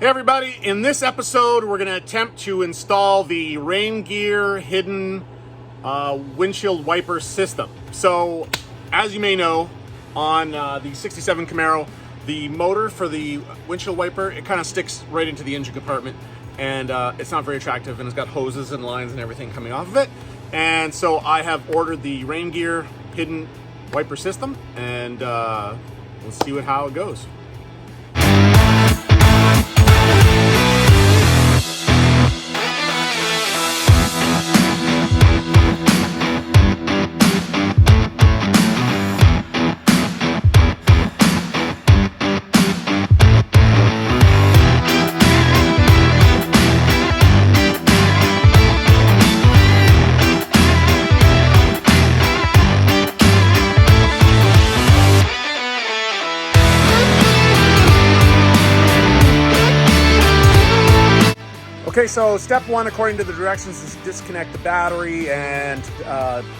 Hey everybody, in this episode we're going to attempt to install the Raingear Hidden Windshield Wiper System. So, as you may know, on the 67 Camaro, the motor for the windshield wiper, it kind of sticks right into the engine compartment, and it's not very attractive, and it's got hoses and lines and everything coming off of it. And so I have ordered the Raingear Hidden Wiper System, and let's see how it goes. Okay, so step one, according to the directions, is disconnect the battery and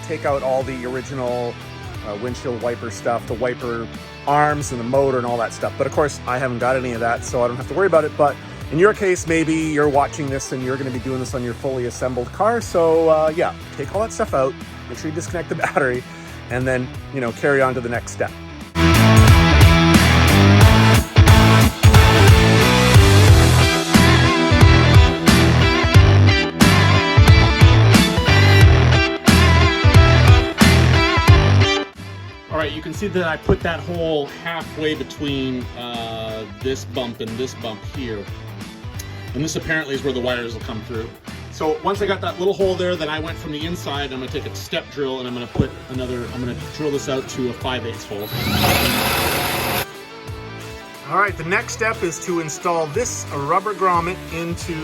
take out all the original windshield wiper stuff, the wiper arms and the motor and all that stuff. But of course, I haven't got any of that, so I don't have to worry about it. But in your case, maybe you're watching this and you're going to be doing this on your fully assembled car. So yeah, take all that stuff out, make sure you disconnect the battery, and then, carry on to the next step. You can see that I put that hole halfway between this bump and this bump here. And this apparently is where the wires will come through. So once I got that little hole there, then I went from the inside, I'm gonna take a step drill and I'm gonna drill this out to a 5/8 hole. All right, the next step is to install this rubber grommet into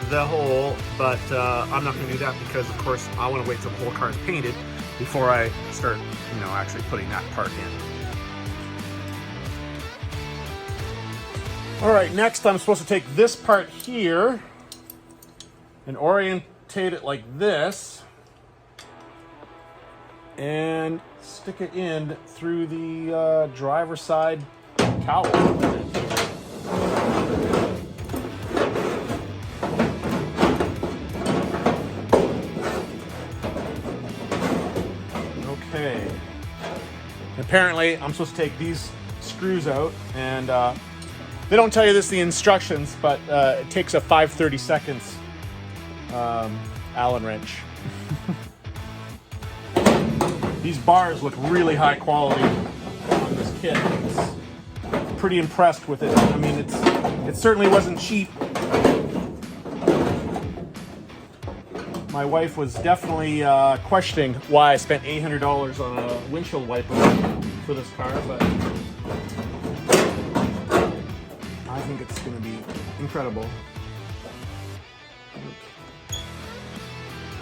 the hole, but I'm not gonna do that because of course I wanna wait till the whole car is painted before I start, actually putting that part in. All right, next I'm supposed to take this part here and orientate it like this and stick it in through the driver's side cowl. Okay. Apparently, I'm supposed to take these screws out, and they don't tell you this in the instructions, but it takes a 5/32 Allen wrench. These bars look really high quality on this kit. I'm pretty impressed with it. I mean, it certainly wasn't cheap. My wife was definitely questioning why I spent $800 on a windshield wiper for this car, but I think it's going to be incredible.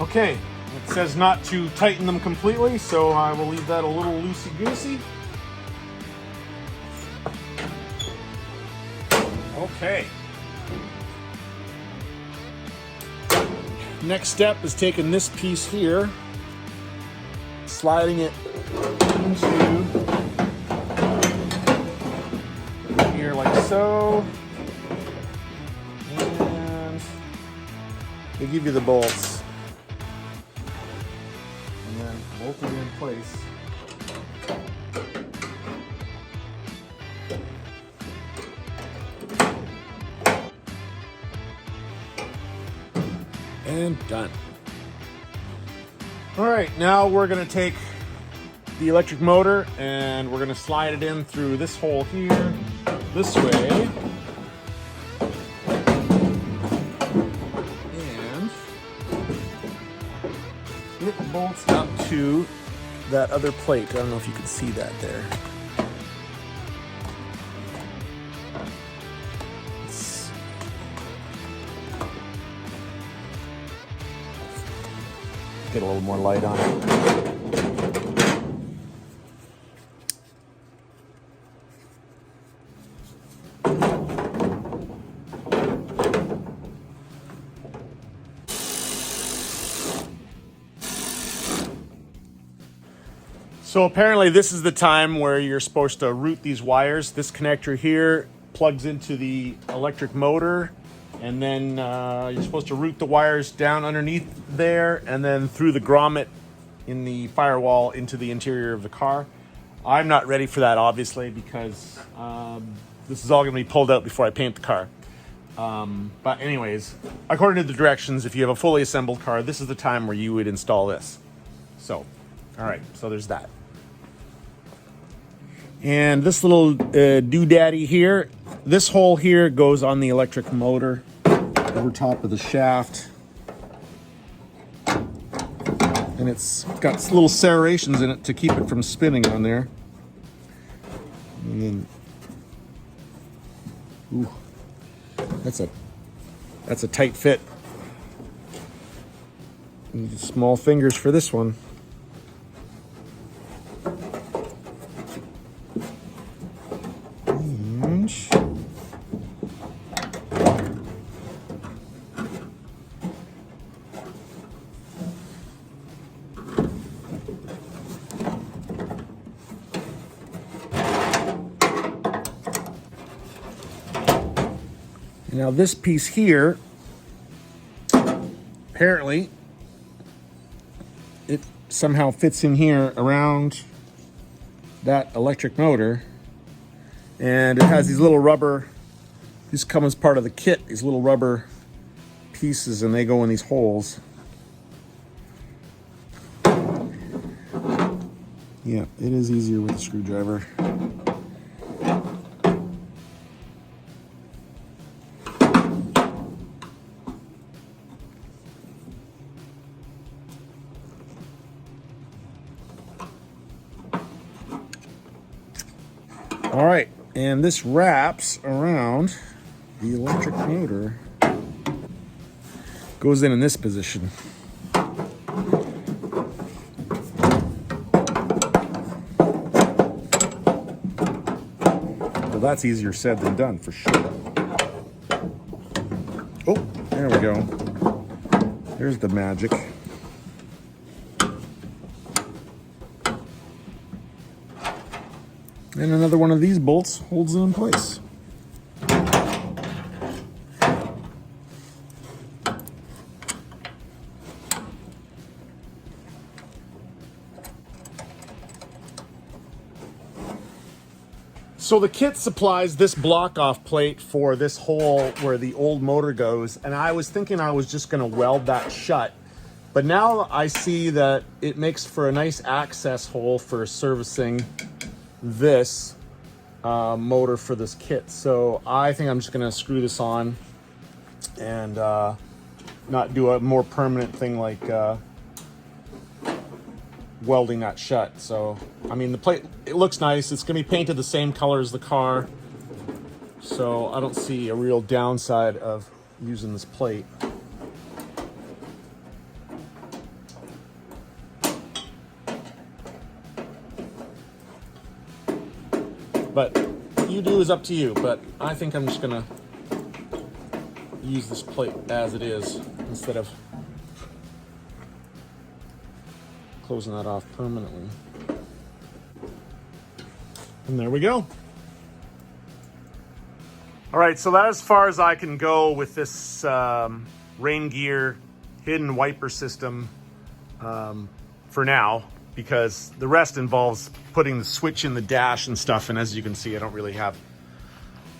Okay, it says not to tighten them completely, so I will leave that a little loosey-goosey. Okay. Next step is taking this piece here, sliding it into here like so, and they give you the bolts, and then bolt it in place. And done. All right, now we're gonna take the electric motor and we're gonna slide it in through this hole here, this way. And it bolts up to that other plate. I don't know if you can see that there. Get a little more light on it. So apparently this is the time where you're supposed to route these wires. This connector here plugs into the electric motor, and then you're supposed to route the wires down underneath there and then through the grommet in the firewall into the interior of the car. I'm not ready for that, obviously, because this is all going to be pulled out before I paint the car. But anyways, according to the directions, if you have a fully assembled car, this is the time where you would install this. So, all right, so there's that. And this little doodaddy here, this hole here goes on the electric motor over top of the shaft. And it's got little serrations in it to keep it from spinning on there. And then, ooh, that's a tight fit. Need small fingers for this one. Now this piece here, apparently, it somehow fits in here around that electric motor, and it has these little rubber, these come as part of the kit, these little rubber pieces, and they go in these holes. Yeah, it is easier with a screwdriver. All right, and this wraps around the electric motor, goes in this position. Well, that's easier said than done, for sure. Oh, there we go. There's the magic. And another one of these bolts holds it in place. So the kit supplies this block-off plate for this hole where the old motor goes, and I was thinking I was just going to weld that shut. But now I see that it makes for a nice access hole for servicing this motor for this kit. So I think I'm just gonna screw this on and not do a more permanent thing like welding that shut. So I mean, the plate, it looks nice. It's gonna be painted the same color as the car, so I don't see a real downside of using this plate. But you do is up to you, but I think I'm just gonna use this plate as it is instead of closing that off permanently. And there we go. All right, so that's as far as I can go with this Raingear Hidden Wiper System for now, because the rest involves putting the switch in the dash and stuff, and as you can see, I don't really have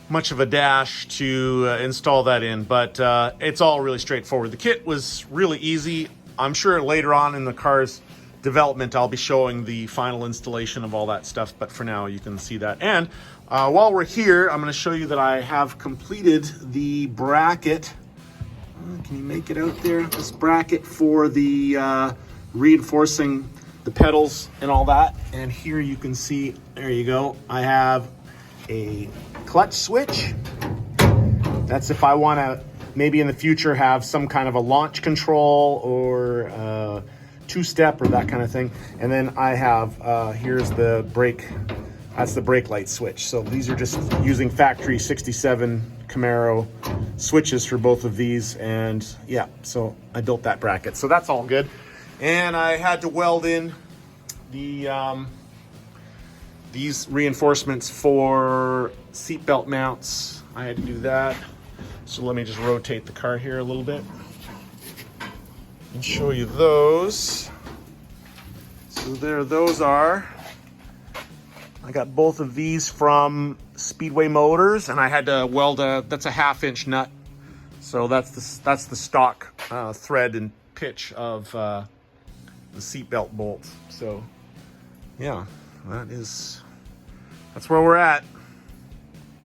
much of a dash to install that in, but it's all really straightforward. The kit was really easy. I'm sure later on in the car's development I'll be showing the final installation of all that stuff, but for now you can see that. And while we're here, I'm going to show you that I have completed the bracket. Can you make it out there? This bracket for the reinforcing the pedals and all that. And here you can see, there you go, I have a clutch switch. That's if I want to maybe in the future have some kind of a launch control or two-step or that kind of thing. And then I have here's the brake, that's the brake light switch. So these are just using factory 67 Camaro switches for both of these, and yeah, so I built that bracket, so that's all good. And I had to weld in the these reinforcements for seatbelt mounts. I had to do that. So let me just rotate the car here a little bit and show you those. So there those are. I got both of these from Speedway Motors, and I had to weld that's a 1/2-inch nut. So that's the stock thread and pitch of the seatbelt bolts. So yeah, that's where we're at.